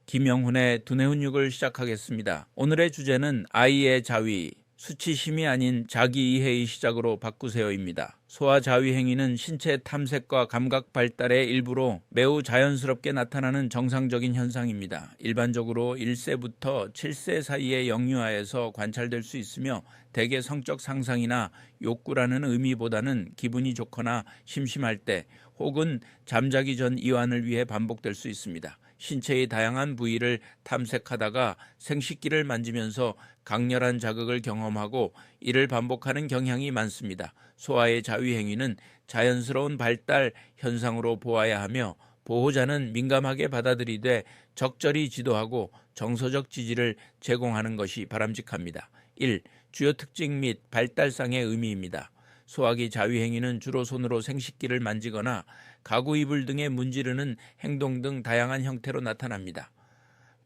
김영훈의 두뇌 훈육을 시작하겠습니다. 오늘의 주제는 아이의 자위, 수치심이 아닌 자기이해의 시작으로 바꾸세요입니다. 소아 자위 행위는 신체 탐색과 감각 발달의 일부로 매우 자연스럽게 나타나는 정상적인 현상입니다. 일반적으로 1세부터 7세 사이의 영유아에서 관찰될 수 있으며 대개 성적 상상이나 욕구라는 의미보다는 기분이 좋거나 심심할 때 혹은 잠자기 전 이완을 위해 반복될 수 있습니다. 신체의 다양한 부위를 탐색하다가 생식기를 만지면서 강렬한 자극을 경험하고 이를 반복하는 경향이 많습니다. 소아의 자위 행위는 자연스러운 발달 현상으로 보아야 하며 보호자는 민감하게 받아들이되 적절히 지도하고 정서적 지지를 제공하는 것이 바람직합니다. 1. 주요 특징 및 발달상의 의미입니다. 소아기 자위 행위는 주로 손으로 생식기를 만지거나 가구 이불 등에 문지르는 행동 등 다양한 형태로 나타납니다.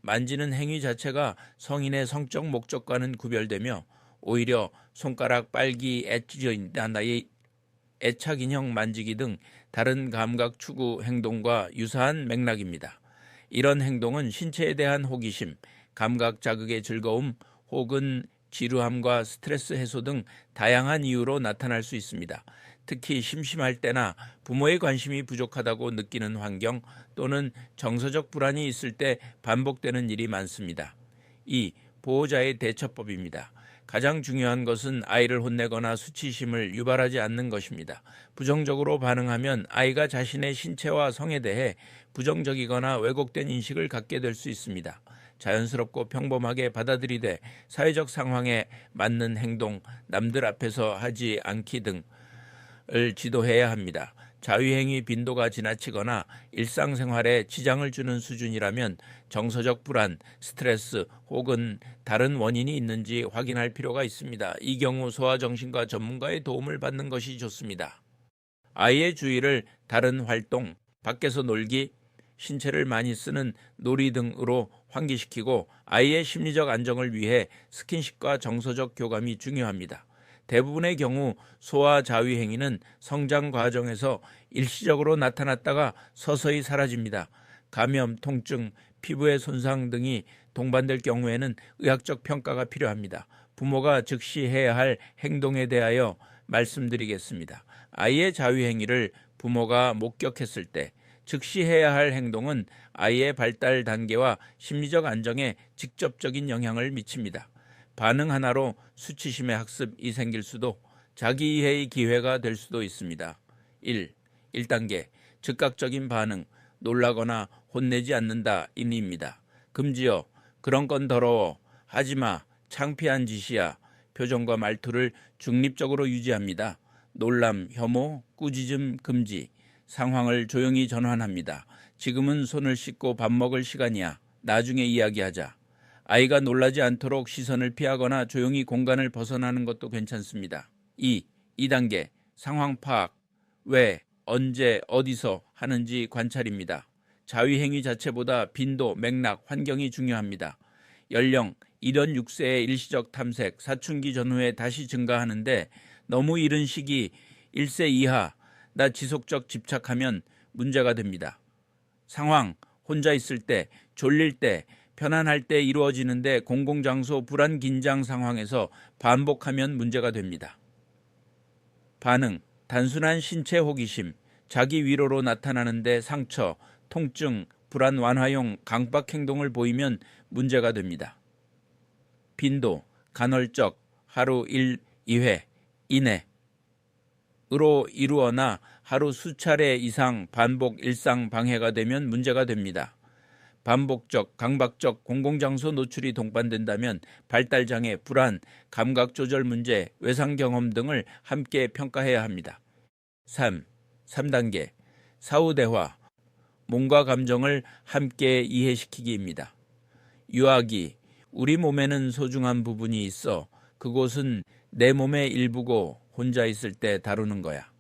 만지는 행위 자체가 성인의 성적 목적과는 구별되며 오히려 손가락 빨기, 애착 인형 만지기 등 다른 감각 추구 행동과 유사한 맥락입니다. 이런 행동은 신체에 대한 호기심, 감각 자극의 즐거움 혹은 지루함과 스트레스 해소 등 다양한 이유로 나타날 수 있습니다. 특히 심심할 때나 부모의 관심이 부족하다고 느끼는 환경 또는 정서적 불안이 있을 때 반복되는 일이 많습니다. 2. 보호자의 대처법입니다. 가장 중요한 것은 아이를 혼내거나 수치심을 유발하지 않는 것입니다. 부정적으로 반응하면 아이가 자신의 신체와 성에 대해 부정적이거나 왜곡된 인식을 갖게 될 수 있습니다. 자연스럽고 평범하게 받아들이되 사회적 상황에 맞는 행동, 남들 앞에서 하지 않기 등을 지도해야 합니다. 자위행위 빈도가 지나치거나 일상생활에 지장을 주는 수준이라면 정서적 불안, 스트레스 혹은 다른 원인이 있는지 확인할 필요가 있습니다. 이 경우 소아정신과 전문가의 도움을 받는 것이 좋습니다. 아이의 주의를 다른 활동, 밖에서 놀기, 신체를 많이 쓰는 놀이 등으로 환기시키고 아이의 심리적 안정을 위해 스킨십과 정서적 교감이 중요합니다. 대부분의 경우 소아 자위 행위는 성장 과정에서 일시적으로 나타났다가 서서히 사라집니다. 감염, 통증, 피부의 손상 등이 동반될 경우에는 의학적 평가가 필요합니다. 부모가 즉시 해야 할 행동에 대하여 말씀드리겠습니다. 아이의 자위 행위를 부모가 목격했을 때 즉시 해야 할 행동은 아이의 발달 단계와 심리적 안정에 직접적인 영향을 미칩니다. 반응 하나로 수치심의 학습이 생길 수도 자기이해의 기회가 될 수도 있습니다. 1단계 즉각적인 반응, 놀라거나 혼내지 않는다 입니다. 금지요. 그런 건 더러워. 하지마. 창피한 짓이야. 표정과 말투를 중립적으로 유지합니다. 놀람, 혐오, 꾸짖음 금지. 상황을 조용히 전환합니다. 지금은 손을 씻고 밥 먹을 시간이야. 나중에 이야기하자. 아이가 놀라지 않도록 시선을 피하거나 조용히 공간을 벗어나는 것도 괜찮습니다. 2단계 상황 파악. 왜, 언제, 어디서 하는지 관찰입니다. 자위 행위 자체보다 빈도, 맥락, 환경이 중요합니다. 연령, 1년 6세의 일시적 탐색, 사춘기 전후에 다시 증가하는데 너무 이른 시기 1세 이하, 나 지속적 집착하면 문제가 됩니다. 상황, 혼자 있을 때, 졸릴 때, 편안할 때 이루어지는데 공공장소 불안 긴장 상황에서 반복하면 문제가 됩니다. 반응, 단순한 신체 호기심, 자기 위로로 나타나는데 상처, 통증, 불안 완화용 강박 행동을 보이면 문제가 됩니다. 빈도, 간헐적, 하루 1, 2회 이내로 이루어나 하루 수차례 이상 반복 일상 방해가 되면 문제가 됩니다. 반복적, 강박적 공공장소 노출이 동반된다면 발달장애, 불안, 감각조절 문제, 외상 경험 등을 함께 평가해야 합니다. 3단계 사후대화, 몸과 감정을 함께 이해시키기입니다. 유아기, 우리 몸에는 소중한 부분이 있어. 그곳은 내 몸의 일부고 혼자 있을 때 다루는 거야.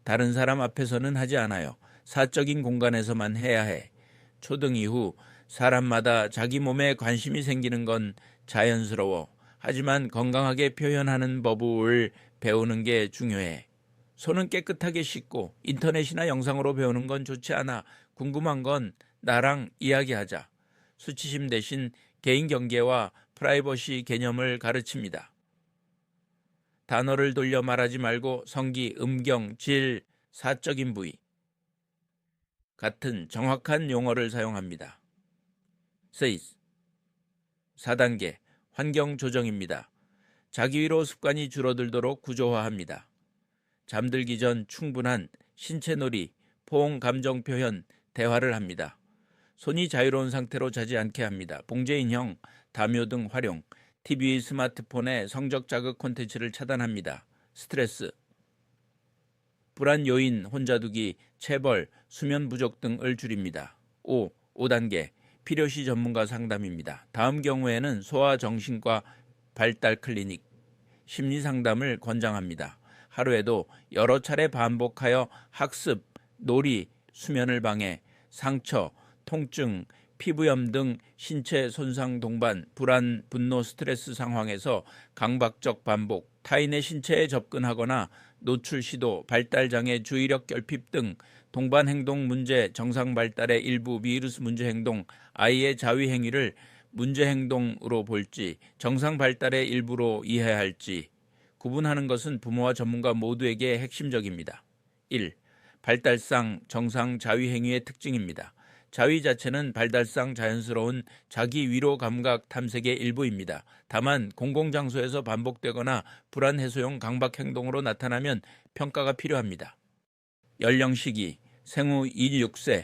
다른 사람 앞에서는 하지 않아요. 사적인 공간에서만 해야 해. 초등 이후 사람마다 자기 몸에 관심이 생기는 건 자연스러워. 하지만 건강하게 표현하는 법을 배우는 게 중요해. 손은 깨끗하게 씻고 인터넷이나 영상으로 배우는 건 좋지 않아. 궁금한 건 나랑 이야기하자. 수치심 대신 개인 경계와 프라이버시 개념을 가르칩니다. 단어를 돌려 말하지 말고 성기, 음경, 질, 사적인 부위 같은 정확한 용어를 사용합니다. says 4단계 환경 조정입니다. 자기 위로 습관이 줄어들도록 구조화합니다. 잠들기 전 충분한 신체 놀이, 포옹, 감정 표현, 대화를 합니다. 손이 자유로운 상태로 자지 않게 합니다. 봉제 인형, 담요 등 활용, TV, 스마트폰의 성적 자극 콘텐츠를 차단합니다. 스트레스, 불안 요인, 혼자두기, 체벌, 수면 부족 등을 줄입니다. 5단계 필요시 전문가 상담입니다. 다음 경우에는 소아정신과 발달 클리닉, 심리 상담을 권장합니다. 하루에도 여러 차례 반복하여 학습, 놀이, 수면을 방해, 상처, 통증, 피부염 등 신체 손상 동반, 불안, 분노, 스트레스 상황에서 강박적 반복, 타인의 신체에 접근하거나 노출 시도, 발달장애, 주의력 결핍 등 동반 행동 문제, 정상 발달의 일부 비루스 문제 행동, 아이의 자위 행위를 문제 행동으로 볼지, 정상 발달의 일부로 이해해야 할지 구분하는 것은 부모와 전문가 모두에게 핵심적입니다. 1. 발달상 정상 자위 행위의 특징입니다. 자위 자체는 발달상 자연스러운 자기 위로 감각 탐색의 일부입니다. 다만 공공장소에서 반복되거나 불안 해소용 강박 행동으로 나타나면 평가가 필요합니다. 연령 시기 생후 6세,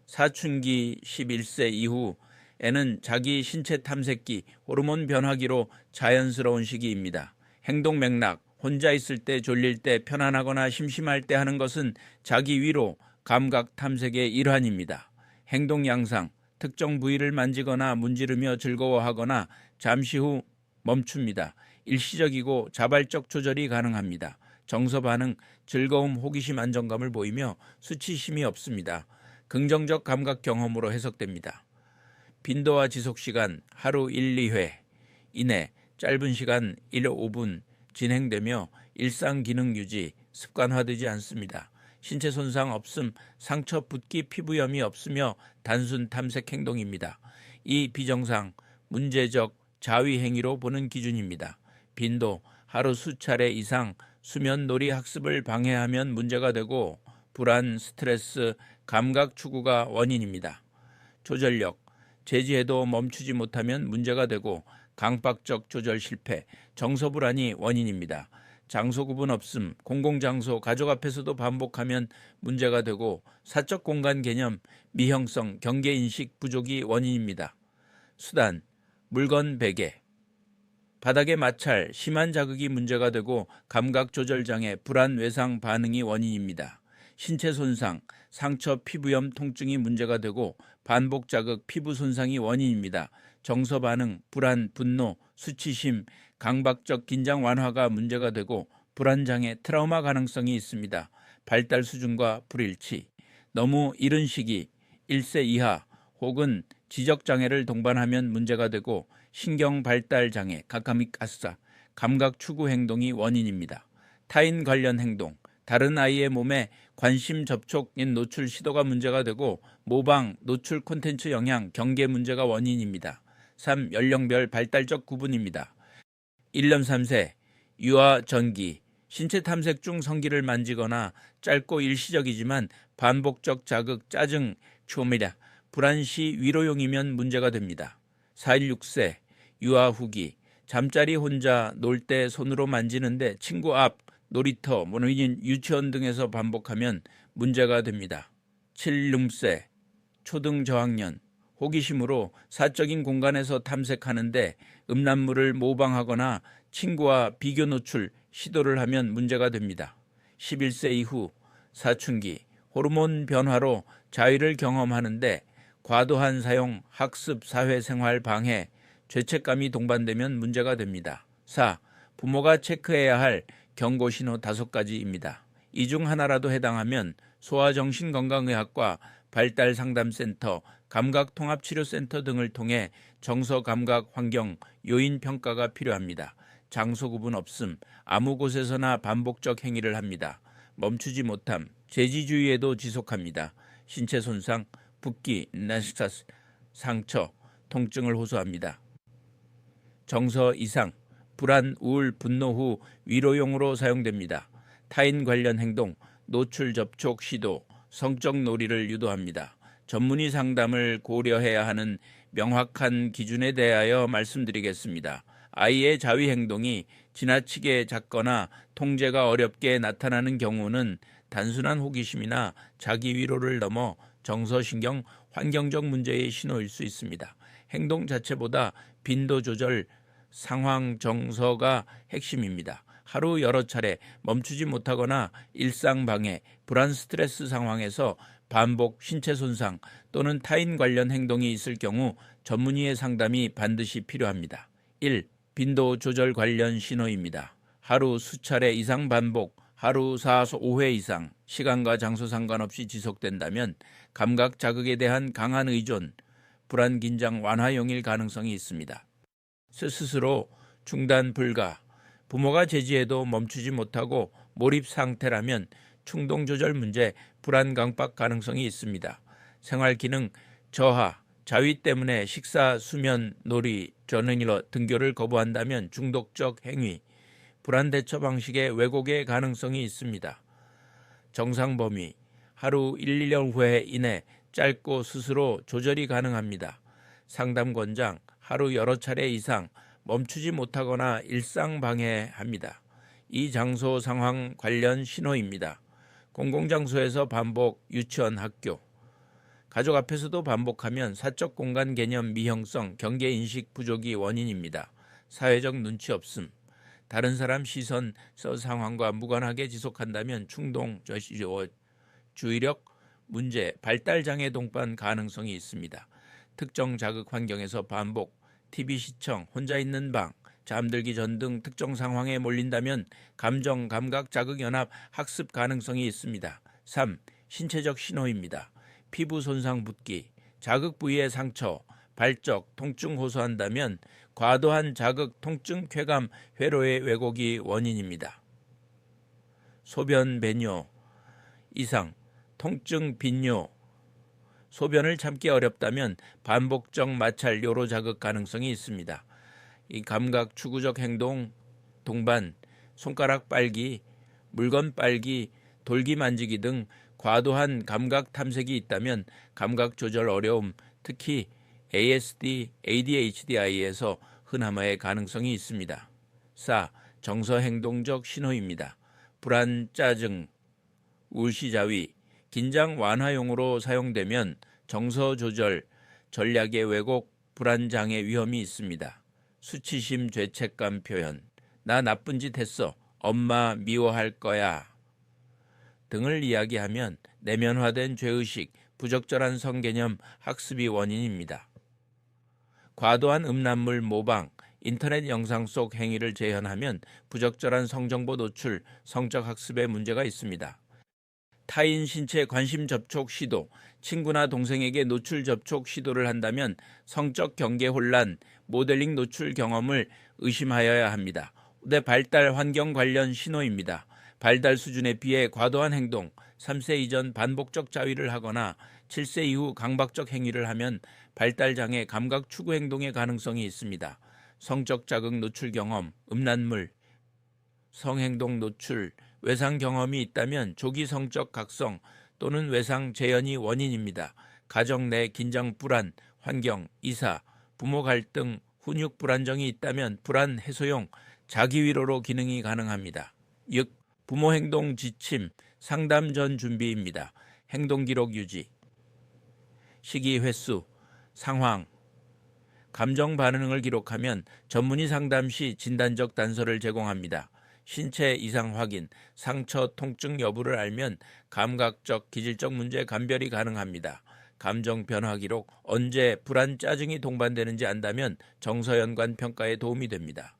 사춘기 11세 이후에는 자기 신체 탐색기, 호르몬 변화기로 자연스러운 시기입니다. 행동 맥락, 혼자 있을 때, 졸릴 때, 편안하거나 심심할 때 하는 것은 자기 위로 감각 탐색의 일환입니다. 행동 양상, 특정 부위를 만지거나 문지르며 즐거워하거나 잠시 후 멈춥니다. 일시적이고 자발적 조절이 가능합니다. 정서 반응, 즐거움, 호기심, 안정감을 보이며 수치심이 없습니다. 긍정적 감각 경험으로 해석됩니다. 빈도와 지속시간 하루 1, 2회 이내 짧은 시간 1, 5분 진행되며 일상 기능 유지, 습관화되지 않습니다. 신체 손상 없음, 상처, 붓기, 피부염이 없으며 단순 탐색 행동입니다. 이 비정상, 문제적 자위 행위로 보는 기준입니다. 빈도, 하루 수차례 이상 수면 놀이 학습을 방해하면 문제가 되고 불안, 스트레스, 감각 추구가 원인입니다. 조절력, 제지해도 멈추지 못하면 문제가 되고 강박적 조절 실패, 정서 불안이 원인입니다. 장소 구분 없음, 공공장소, 가족 앞에서도 반복하면 문제가 되고 사적 공간 개념, 미형성, 경계인식 부족이 원인입니다. 수단, 물건 베개, 바닥의 마찰, 심한 자극이 문제가 되고 감각 조절 장애, 불안 외상 반응이 원인입니다. 신체 손상, 상처, 피부염, 통증이 문제가 되고 반복 자극, 피부 손상이 원인입니다. 정서 반응, 불안, 분노, 수치심, 강박적 긴장 완화가 문제가 되고 불안장애, 트라우마 가능성이 있습니다. 발달 수준과 불일치, 너무 이른 시기, 1세 이하 혹은 지적장애를 동반하면 문제가 되고 신경 발달 장애, 가까미가스사, 감각 추구 행동이 원인입니다. 타인 관련 행동, 다른 아이의 몸에 관심 접촉 및 노출 시도가 문제가 되고 모방, 노출 콘텐츠 영향, 경계 문제가 원인입니다. 3. 연령별 발달적 구분입니다. 1년 3세, 유아 전기, 신체 탐색 중 성기를 만지거나 짧고 일시적이지만 반복적 자극, 짜증, 초미랴, 불안 시 위로용이면 문제가 됩니다. 4.16세, 유아 후기, 잠자리 혼자 놀 때 손으로 만지는데 친구 앞, 놀이터, 모노인 유치원 등에서 반복하면 문제가 됩니다. 7름세, 초등 저학년, 호기심으로 사적인 공간에서 탐색하는데 음란물을 모방하거나 친구와 비교 노출, 시도를 하면 문제가 됩니다. 11세 이후 사춘기, 호르몬 변화로 자위를 경험하는데 과도한 사용, 학습, 사회생활 방해, 죄책감이 동반되면 문제가 됩니다. 4. 부모가 체크해야 할 경고신호 5가지입니다. 이 중 하나라도 해당하면 소아정신건강의학과 발달상담센터, 감각통합치료센터 등을 통해 정서감각 환경 요인 평가가 필요합니다. 장소 구분 없음, 아무 곳에서나 반복적 행위를 합니다. 멈추지 못함, 제지주의에도 지속합니다. 신체 손상, 붓기, 나스타스, 상처, 통증을 호소합니다. 정서 이상, 불안, 우울, 분노 후 위로용으로 사용됩니다. 타인 관련 행동, 노출 접촉 시도, 성적 놀이를 유도합니다. 전문의 상담을 고려해야 하는 명확한 기준에 대하여 말씀드리겠습니다. 아이의 자위 행동이 지나치게 작거나 통제가 어렵게 나타나는 경우는 단순한 호기심이나 자기 위로를 넘어 정서신경, 환경적 문제의 신호일 수 있습니다. 행동 자체보다 빈도 조절, 상황 정서가 핵심입니다. 하루 여러 차례 멈추지 못하거나 일상 방해, 불안 스트레스 상황에서 반복 신체 손상 또는 타인 관련 행동이 있을 경우 전문의의 상담이 반드시 필요합니다. 1. 빈도 조절 관련 신호입니다. 하루 수차례 이상 반복, 하루 4~5회 이상 시간과 장소 상관없이 지속된다면 감각 자극에 대한 강한 의존, 불안 긴장 완화용일 가능성이 있습니다. 스스로 중단 불가, 부모가 제지해도 멈추지 못하고 몰입 상태라면 충동 조절 문제, 불안 강박 가능성이 있습니다. 생활 기능 저하, 자위 때문에 식사, 수면, 놀이, 저녁 등교를 거부한다면 중독적 행위, 불안 대처 방식의 왜곡의 가능성이 있습니다. 정상 범위, 하루 1~2년 후에 이내 짧고 스스로 조절이 가능합니다. 상담 권장, 하루 여러 차례 이상 멈추지 못하거나 일상 방해합니다. 이 장소 상황 관련 신호입니다. 공공장소에서 반복, 유치원, 학교. 가족 앞에서도 반복하면 사적 공간 개념 미형성, 경계 인식 부족이 원인입니다. 사회적 눈치 없음. 다른 사람 시선, 상황과 무관하게 지속한다면 충동, 주의력 문제, 발달 장애 동반 가능성이 있습니다. 특정 자극 환경에서 반복, TV 시청, 혼자 있는 방, 잠들기 전 등 특정 상황에 몰린다면 감정, 감각, 자극 연합, 학습 가능성이 있습니다. 3. 신체적 신호입니다. 피부 손상 붓기, 자극 부위의 상처, 발적, 통증 호소한다면 과도한 자극, 통증, 쾌감, 회로의 왜곡이 원인입니다. 소변 배뇨 이상, 통증, 빈뇨, 소변을 참기 어렵다면 반복적 마찰, 요로 자극 가능성이 있습니다. 이 감각 추구적 행동, 동반, 손가락 빨기, 물건 빨기, 돌기 만지기 등 과도한 감각 탐색이 있다면 감각 조절 어려움, 특히 ASD, ADHD 아이에서 흔함의 가능성이 있습니다. 4. 정서 행동적 신호입니다. 불안, 짜증, 울시자위, 긴장 완화용으로 사용되면 정서 조절, 전략의 왜곡, 불안 장애 위험이 있습니다. 수치심, 죄책감 표현, 나 나쁜 짓 했어, 엄마 미워할 거야 등을 이야기하면 내면화된 죄의식, 부적절한 성개념, 학습이 원인입니다. 과도한 음란물 모방, 인터넷 영상 속 행위를 재현하면 부적절한 성정보 노출, 성적 학습에 문제가 있습니다. 타인 신체 관심 접촉 시도, 친구나 동생에게 노출 접촉 시도를 한다면 성적 경계 혼란, 모델링 노출 경험을 의심하여야 합니다. 내 발달 환경 관련 신호입니다. 발달 수준에 비해 과도한 행동, 3세 이전 반복적 자위를 하거나 7세 이후 강박적 행위를 하면 발달장애, 감각 추구 행동의 가능성이 있습니다. 성적 자극 노출 경험, 음란물, 성행동 노출, 외상 경험이 있다면 조기 성적 각성 또는 외상 재현이 원인입니다. 가정 내 긴장 불안, 환경, 이사, 부모 갈등, 훈육 불안정이 있다면 불안 해소용 자기 위로로 기능이 가능합니다. 6. 부모 행동 지침, 상담 전 준비입니다. 행동 기록 유지, 시기 횟수, 상황, 감정 반응을 기록하면 전문의 상담 시 진단적 단서를 제공합니다. 신체 이상 확인, 상처, 통증 여부를 알면 감각적, 기질적 문제 감별이 가능합니다. 감정 변화 기록, 언제 불안, 짜증이 동반되는지 안다면 정서 연관 평가에 도움이 됩니다.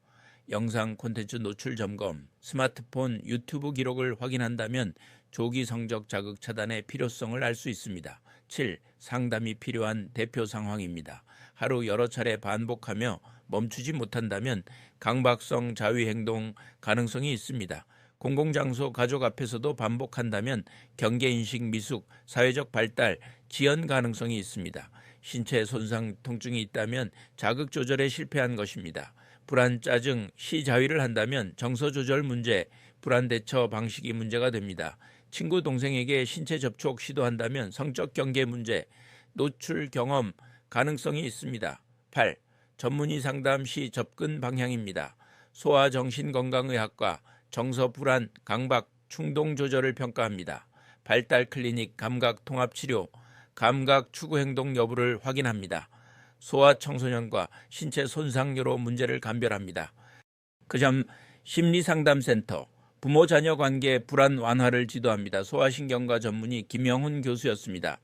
영상 콘텐츠 노출 점검, 스마트폰, 유튜브 기록을 확인한다면 조기 성적 자극 차단의 필요성을 알 수 있습니다. 7. 상담이 필요한 대표 상황입니다. 하루 여러 차례 반복하며 멈추지 못한다면 강박성 자위 행동 가능성이 있습니다. 공공장소 가족 앞에서도 반복한다면 경계인식 미숙, 사회적 발달, 지연 가능성이 있습니다. 신체 손상, 통증이 있다면 자극 조절에 실패한 것입니다. 불안, 짜증, 시자위를 한다면 정서 조절 문제, 불안 대처 방식이 문제가 됩니다. 친구, 동생에게 신체 접촉 시도한다면 성적 경계 문제, 노출 경험 가능성이 있습니다. 8. 전문의 상담 시 접근 방향입니다. 소아정신건강의학과 정서 불안, 강박, 충동 조절을 평가합니다. 발달 클리닉 감각 통합치료, 감각 추구 행동 여부를 확인합니다. 소아청소년과 신체 손상으로 문제를 감별합니다. 그 점 심리상담센터, 부모 자녀 관계 불안 완화를 지도합니다. 소아신경과 전문의 김영훈 교수였습니다.